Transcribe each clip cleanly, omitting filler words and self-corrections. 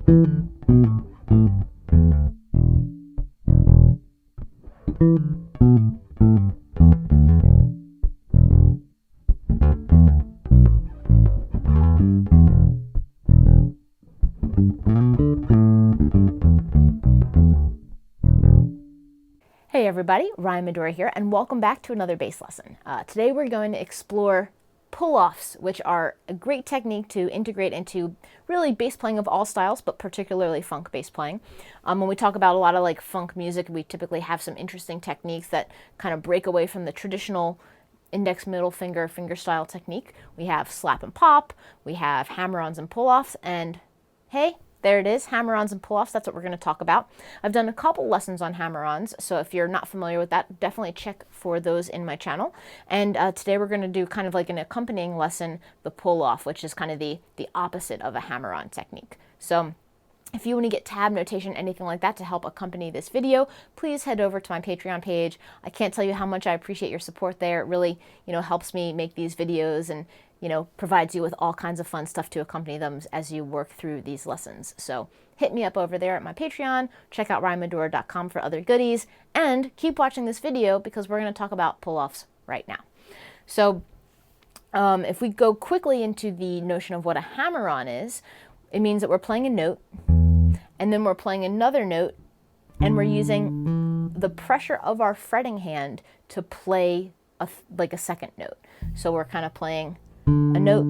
Hey everybody, Ryan Medora here, and welcome back to another bass lesson. Today we're going to explore pull-offs, which are a great technique to integrate into really bass playing of all styles, but particularly funk bass playing. When we talk about a lot of like funk music, we typically have some interesting techniques that kind of break away from the traditional index, middle finger, fingerstyle technique. We have slap and pop, we have hammer-ons and pull-offs, and hey, there it is, hammer-ons and pull-offs. That's what we're going to talk about. I've done a couple lessons on hammer-ons, so if you're not familiar with that, definitely check for those in my channel. And today we're going to do kind of like an accompanying lesson, the pull-off, which is kind of the opposite of a hammer-on technique. So if you want to get tab notation, anything like that to help accompany this video, please head over to my Patreon page. I can't tell you how much I appreciate your support there. It really, helps me make these videos and, provides you with all kinds of fun stuff to accompany them as you work through these lessons. So hit me up over there at my Patreon, check out ryanmedora.com for other goodies, and keep watching this video because we're going to talk about pull-offs right now. So if we go quickly into the notion of what a hammer-on is, it means that we're playing a note, and then we're playing another note, and we're using the pressure of our fretting hand to play like a second note. So we're kind of playing a note,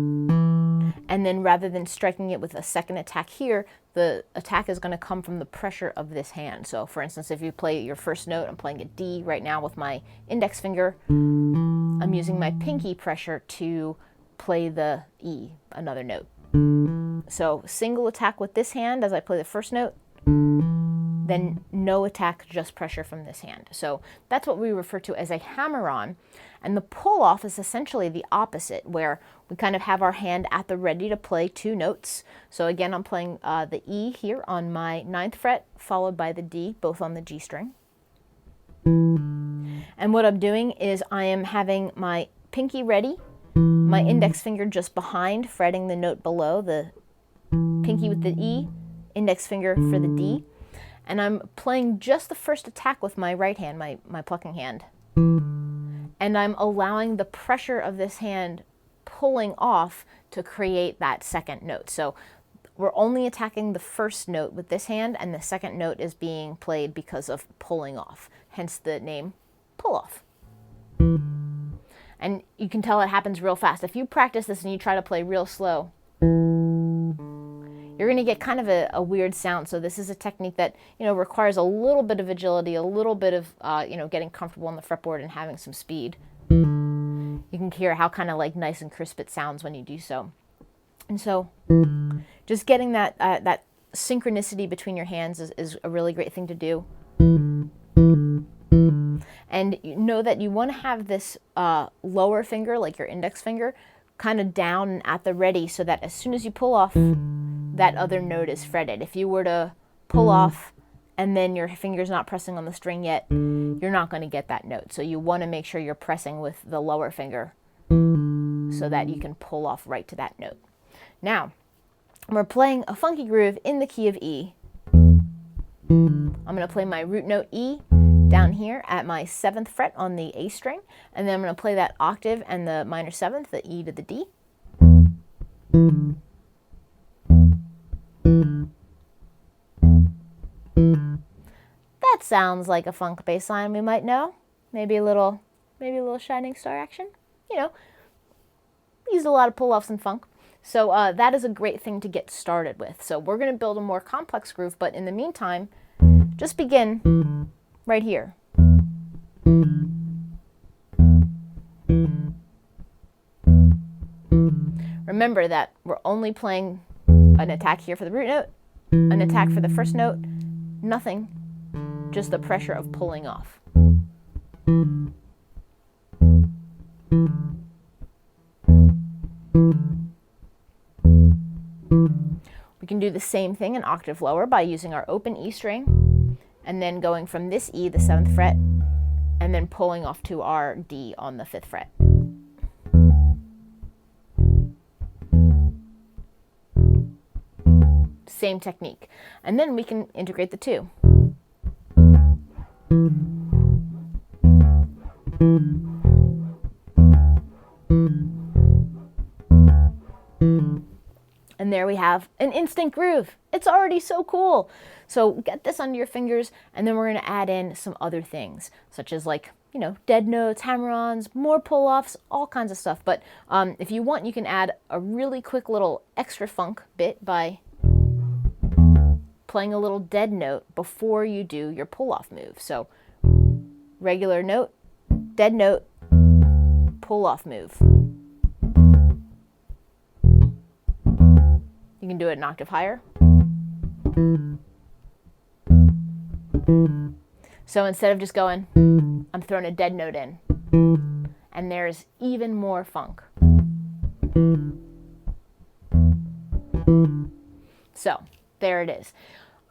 and then rather than striking it with a second attack here, the attack is going to come from the pressure of this hand. So for instance, if you play your first note, I'm playing a D right now with my index finger, I'm using my pinky pressure to play the E, another note. So single attack with this hand as I play the first note, then no attack, just pressure from this hand. So that's what we refer to as a hammer-on. And the pull-off is essentially the opposite, where we kind of have our hand at the ready to play two notes. So again, I'm playing the E here on my 9th fret, followed by the D, both on the G string. And what I'm doing is I am having my pinky ready, my index finger just behind, fretting the note below, the pinky with the E, index finger for the D. And I'm playing just the first attack with my right hand, my plucking hand. And I'm allowing the pressure of this hand pulling off to create that second note. So we're only attacking the first note with this hand, and the second note is being played because of pulling off, hence the name pull-off. And you can tell it happens real fast. If you practice this and you try to play real slow, you're going to get kind of a weird sound. So this is a technique that, requires a little bit of agility, a little bit of, getting comfortable on the fretboard and having some speed. You can hear how kind of like nice and crisp it sounds when you do so. And so just getting that synchronicity between your hands is a really great thing to do. And know that you want to have this lower finger, like your index finger, kind of down and at the ready so that as soon as you pull off, that other note is fretted. If you were to pull off and then your finger's not pressing on the string yet, you're not going to get that note. So you want to make sure you're pressing with the lower finger so that you can pull off right to that note. Now, we're playing a funky groove in the key of E. I'm going to play my root note E down here at my 7th fret on the A string, and then I'm going to play that octave and the minor 7th, the E to the D. That sounds like a funk bass line we might know. Maybe a little Shining Star action. We use a lot of pull-offs in funk. So that is a great thing to get started with. So we're going to build a more complex groove, but in the meantime, just begin right here. Remember that we're only playing an attack here for the root note, an attack for the first note, nothing, just the pressure of pulling off. We can do the same thing an octave lower by using our open E string and then going from this E, the 7th fret, and then pulling off to our D on the 5th fret. same technique. And then we can integrate the two. And there we have an instant groove. It's already so cool. So get this under your fingers, and then we're going to add in some other things, such as like, you know, dead notes, hammer-ons, more pull-offs, all kinds of stuff. But if you want, you can add a really quick little extra funk bit by playing a little dead note before you do your pull-off move. So regular note, dead note, pull-off move. You can do it an octave higher. So instead of just going, I'm throwing a dead note in, and there's even more funk. So there it is.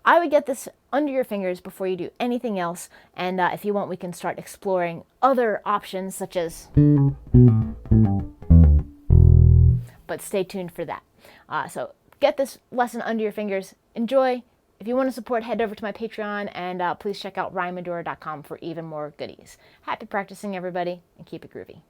I would get this under your fingers before you do anything else, and if you want, we can start exploring other options such as, but stay tuned for that. So get this lesson under your fingers, enjoy. If you want to support, head over to my Patreon, and please check out RyanMedora.com for even more goodies. Happy practicing, everybody, and keep it groovy.